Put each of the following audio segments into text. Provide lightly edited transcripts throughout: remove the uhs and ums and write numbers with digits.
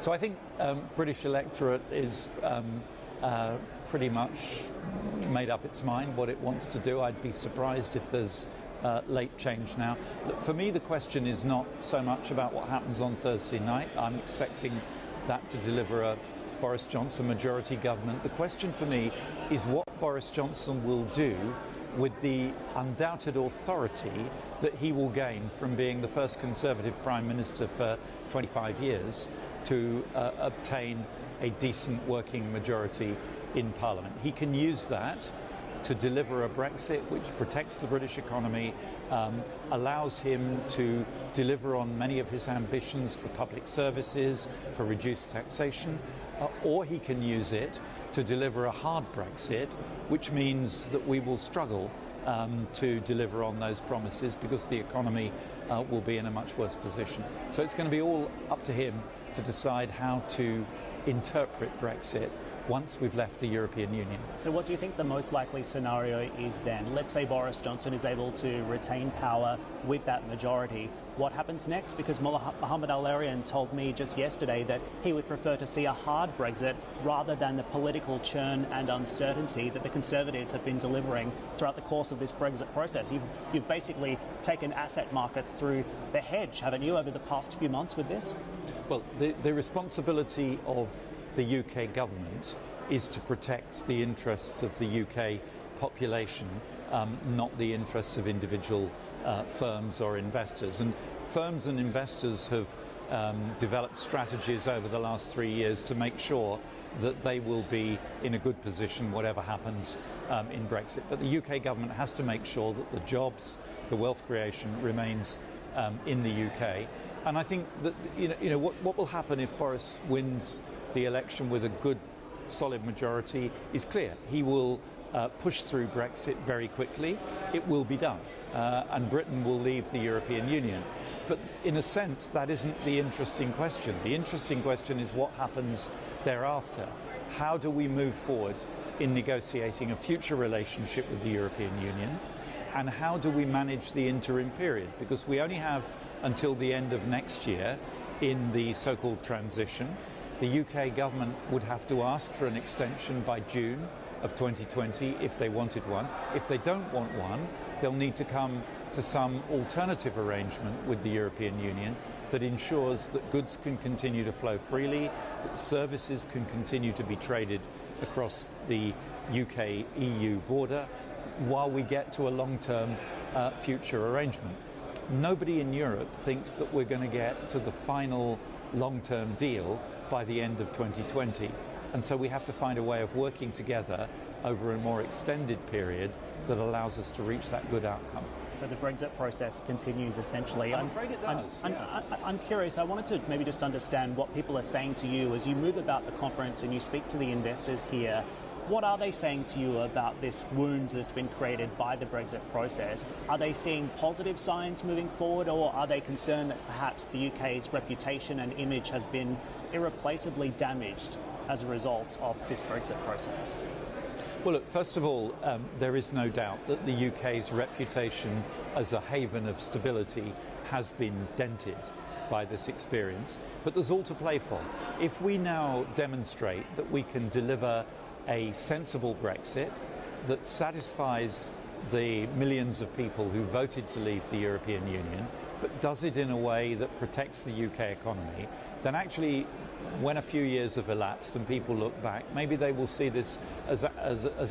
So I think British electorate is pretty much made up its mind what it wants to do. I'd be surprised if there's late change now. For me, the question is not so much about what happens on Thursday night. I'm expecting that to deliver a Boris Johnson majority government. The question for me is what Boris Johnson will do with the undoubted authority that he will gain from being the first Conservative Prime Minister for 25 years to obtain a decent working majority in Parliament. He can use that to deliver a Brexit which protects the British economy, allows him to deliver on many of his ambitions for public services, for reduced taxation, or he can use it to deliver a hard Brexit, which means that we will struggle to deliver on those promises because the economy will be in a much worse position. So it's going to be all up to him to decide how to interpret Brexit once we've left the European Union. So what do you think the most likely scenario is then? Let's say Boris Johnson is able to retain power with that majority. What happens next? Because Mohammed Al-Arian told me just yesterday that he would prefer to see a hard Brexit rather than the political churn and uncertainty that the Conservatives have been delivering throughout the course of this Brexit process. You've basically taken asset markets through the hedge, haven't you, over the past few months with this? Well, the responsibility of the UK government is to protect the interests of the UK population, not the interests of individual firms or investors. And firms and investors have developed strategies over the last 3 years to make sure that they will be in a good position whatever happens in Brexit. But the UK government has to make sure that the jobs, the wealth creation remains in the UK. And I think that what will happen if Boris wins the election with a good, solid majority is clear. He will push through Brexit very quickly. It will be done, and Britain will leave the European Union. But in a sense, that isn't the interesting question. The interesting question is what happens thereafter. How do we move forward in negotiating a future relationship with the European Union? And how do we manage the interim period? Because we only have until the end of next year in the so-called transition. The UK government would have to ask for an extension by June of 2020 if they wanted one. If they don't want one, they'll need to come to some alternative arrangement with the European Union that ensures that goods can continue to flow freely, that services can continue to be traded across the UK-EU border while we get to a long-term future arrangement. Nobody in Europe thinks that we're going to get to the final long-term deal by the end of 2020. And so we have to find a way of working together over a more extended period that allows us to reach that good outcome. So the Brexit process continues essentially. I'm afraid it does. I'm curious, I wanted to maybe just understand what people are saying to you as you move about the conference and you speak to the investors here. What are they saying to you about this wound that's been created by the Brexit process? Are they seeing positive signs moving forward, or are they concerned that perhaps the UK's reputation and image has been irreplaceably damaged as a result of this Brexit process? Well, look, first of all, there is no doubt that the UK's reputation as a haven of stability has been dented by this experience, but there's all to play for. If we now demonstrate that we can deliver a sensible Brexit that satisfies the millions of people who voted to leave the European Union, but does it in a way that protects the UK economy, then actually when a few years have elapsed and people look back, maybe they will see this as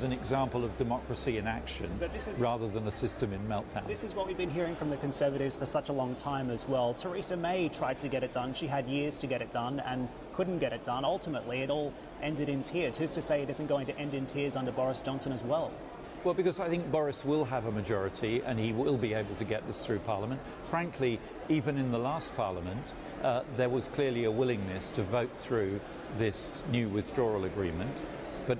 an example of democracy in action rather than a system in meltdown. This is what we've been hearing from the Conservatives for such a long time as well. Theresa May tried to get it done. She had years to get it done and couldn't get it done. Ultimately, it all ended in tears. Who's to say it isn't going to end in tears under Boris Johnson as well? Well, because I think Boris will have a majority and he will be able to get this through Parliament. Frankly, even in the last Parliament, there was clearly a willingness to vote through this new withdrawal agreement. But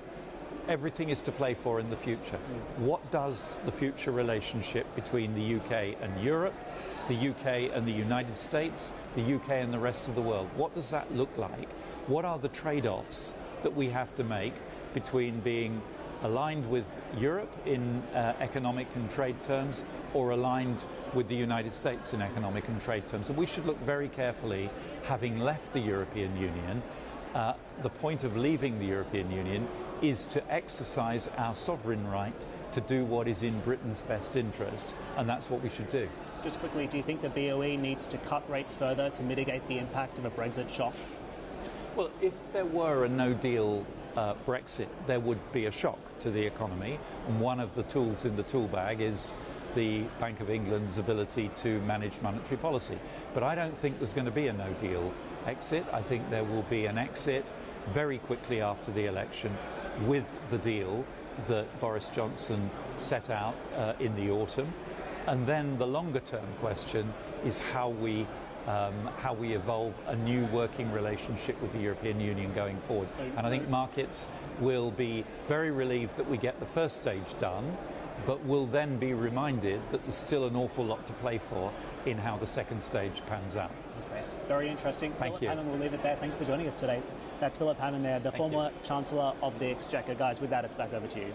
everything is to play for in the future. What does the future relationship between the UK and Europe, the UK and the United States, the UK and the rest of the world, what does that look like? What are the trade-offs that we have to make between being aligned with Europe in economic and trade terms, or aligned with the United States in economic and trade terms. And we should look very carefully, having left the European Union. The point of leaving the European Union is to exercise our sovereign right to do what is in Britain's best interest, and that's what we should do. Just quickly, do you think the BOE needs to cut rates further to mitigate the impact of a Brexit shock? Well, if there were a no-deal Brexit, there would be a shock to the economy, and one of the tools in the tool bag is the Bank of England's ability to manage monetary policy. But I don't think there's going to be a no-deal exit. I think there will be an exit very quickly after the election with the deal that Boris Johnson set out in the autumn. And then the longer-term question is how we evolve a new working relationship with the European Union going forward. And I think markets will be very relieved that we get the first stage done, but will then be reminded that there's still an awful lot to play for in how the second stage pans out. Okay. Very interesting. Thank Philip you. Hammond, we'll leave it there. Thanks for joining us today. That's Philip Hammond there, the former Chancellor of the Exchequer. Guys, with that, it's back over to you.